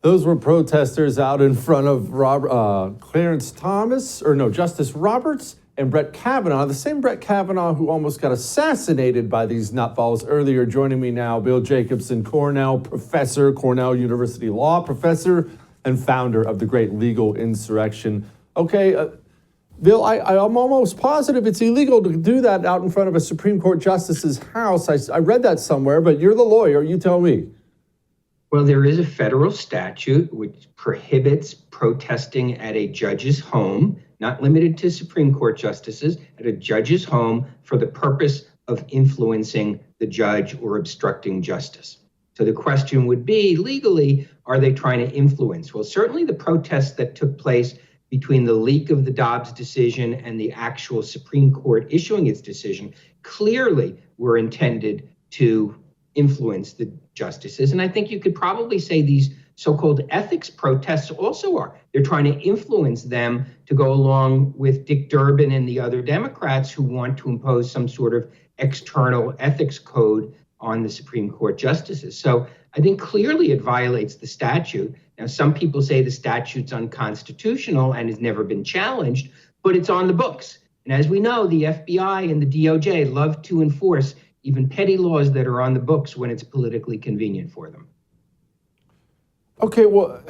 Those were protesters out in front of Justice Roberts and Brett Kavanaugh, the same Brett Kavanaugh who almost got assassinated by these nutballs earlier. Joining me now, Bill Jacobson, Cornell professor, Cornell University law professor, and founder of the Great Legal Insurrection. Okay, Bill, I'm almost positive it's illegal to do that out in front of a Supreme Court justice's house. I read that somewhere, but you're the lawyer. You tell me. Well, there is a federal statute which prohibits protesting at a judge's home, not limited to Supreme Court justices, at a judge's home for the purpose of influencing the judge or obstructing justice. So the question would be, legally, are they trying to influence? Well, certainly the protests that took place between the leak of the Dobbs decision and the actual Supreme Court issuing its decision clearly were intended to influence the justices. And I think you could probably say these so-called ethics protests also are. They're trying to influence them to go along with Dick Durbin and the other Democrats who want to impose some sort of external ethics code on the Supreme Court justices. So I think clearly it violates the statute. Now, some people say the statute's unconstitutional and has never been challenged, but it's on the books. And as we know, the FBI and the DOJ love to enforce even petty laws that are on the books when it's politically convenient for them. Okay, well,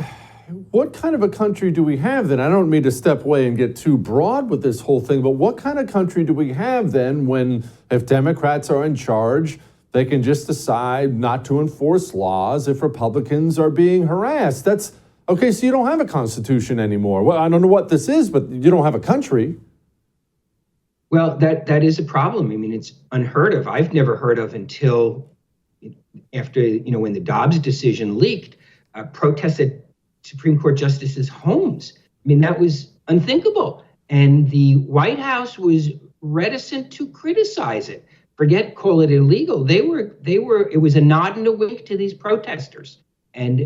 what kind of a country do we have then? I don't mean to step away and get too broad with this whole thing, but what kind of country do we have then when, if Democrats are in charge, they can just decide not to enforce laws if Republicans are being harassed? That's okay. So you don't have a constitution anymore. Well, I don't know what this is, but you don't have a country. Well, that is a problem. I mean, it's unheard of. I've never heard of until after, when the Dobbs decision leaked, protests at Supreme Court justices' homes. I mean, that was unthinkable. And the White House was reticent to criticize it. Call it illegal. It was a nod and a wink to these protesters and,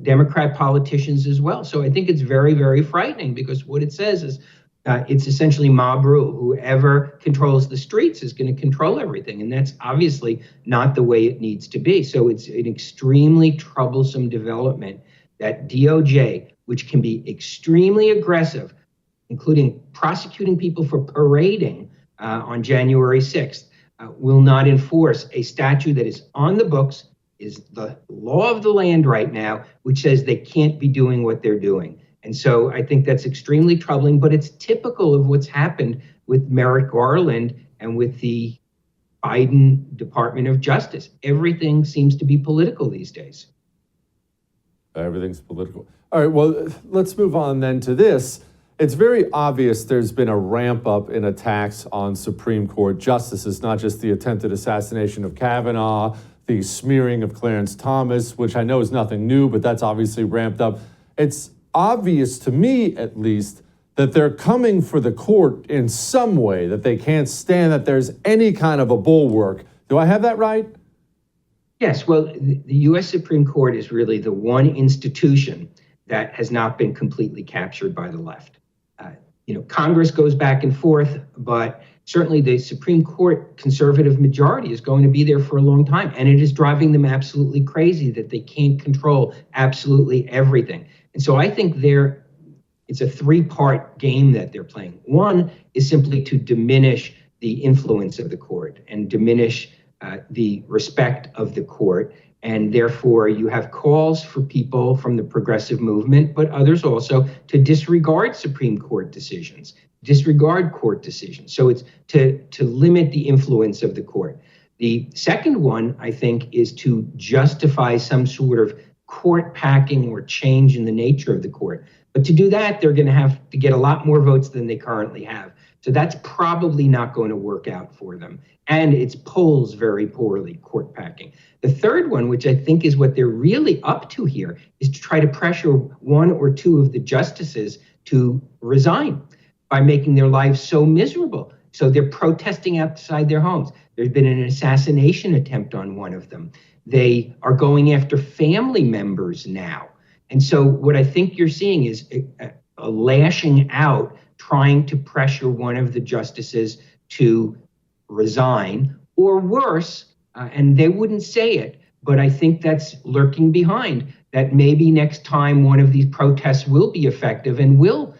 Democrat politicians as well. So I think it's very, very frightening because what it says is it's essentially mob rule. Whoever controls the streets is going to control everything. And that's obviously not the way it needs to be. So it's an extremely troublesome development that DOJ, which can be extremely aggressive, including prosecuting people for parading on January 6th, will not enforce a statute that is on the books, is the law of the land right now, which says they can't be doing what they're doing. And so I think that's extremely troubling, but it's typical of what's happened with Merrick Garland and with the Biden Department of Justice. Everything seems to be political these days. Everything's political. All right, well, let's move on then to this. It's very obvious there's been a ramp up in attacks on Supreme Court justices, not just the attempted assassination of Kavanaugh, the smearing of Clarence Thomas, which I know is nothing new, but that's obviously ramped up. It's obvious to me, at least, that they're coming for the court in some way, that they can't stand that there's any kind of a bulwark. Do I have that right? Yes, well, the U.S. Supreme Court is really the one institution that has not been completely captured by the left. Congress goes back and forth, but certainly the Supreme Court conservative majority is going to be there for a long time. And it is driving them absolutely crazy that they can't control absolutely everything. And so I think it's a three-part game that they're playing. One is simply to diminish the influence of the court and diminish the respect of the court. And therefore, you have calls for people from the progressive movement, but others also, to disregard Supreme Court decisions, disregard court decisions. So it's to limit the influence of the court. The second one, I think, is to justify some sort of court packing or change in the nature of the court. But to do that, they're going to have to get a lot more votes than they currently have. So that's probably not going to work out for them. And it polls very poorly, court packing. The third one, which I think is what they're really up to here, is to try to pressure one or two of the justices to resign by making their lives so miserable. So they're protesting outside their homes. There's been an assassination attempt on one of them. They are going after family members now. And so what I think you're seeing is a lashing out, trying to pressure one of the justices to resign, or worse, and they wouldn't say it, but I think that's lurking behind. that maybe next time one of these protests will be effective and will,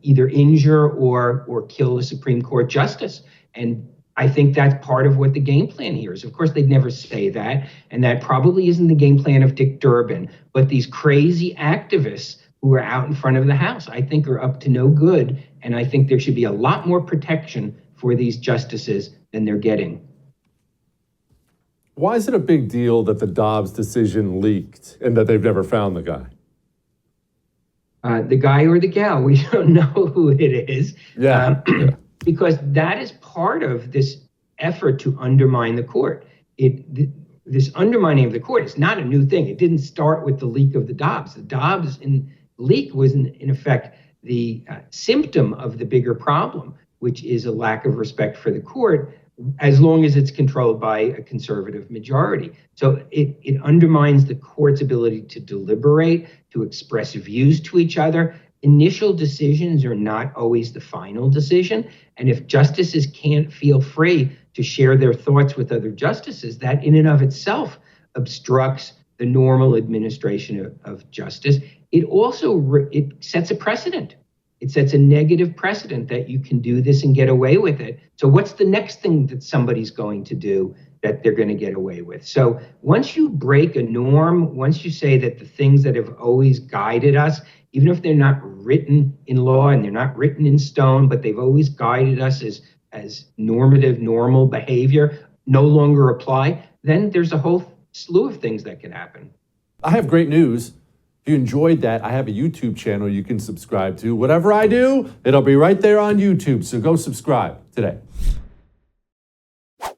either injure or kill a Supreme Court justice. And I think that's part of what the game plan here is. Of course, they'd never say that, and that probably isn't the game plan of Dick Durbin. But these crazy activists who are out in front of the House, I think, are up to no good, and I think there should be a lot more protection for these justices than they're getting. Why is it a big deal that the Dobbs decision leaked and that they've never found the guy? The guy or the gal, we don't know who it is. Yeah. Because that is part of this effort to undermine the court. This undermining of the court is not a new thing. It didn't start with the leak of the Dobbs. The Dobbs leak was, in effect, the symptom of the bigger problem, which is a lack of respect for the court, as long as it's controlled by a conservative majority. So it undermines the court's ability to deliberate, to express views to each other. Initial decisions are not always the final decision. And if justices can't feel free to share their thoughts with other justices, that in and of itself obstructs the normal administration of justice. It also it sets a precedent. It sets a negative precedent that you can do this and get away with it. So what's the next thing that somebody's going to do that they're going to get away with? So once you break a norm, once you say that the things that have always guided us, even if they're not written in law and they're not written in stone, but they've always guided us as normative, normal behavior, no longer apply, then there's a whole slew of things that can happen. I have great news. If you enjoyed that, I have a YouTube channel you can subscribe to. Whatever I do, it'll be right there on YouTube, so go subscribe today.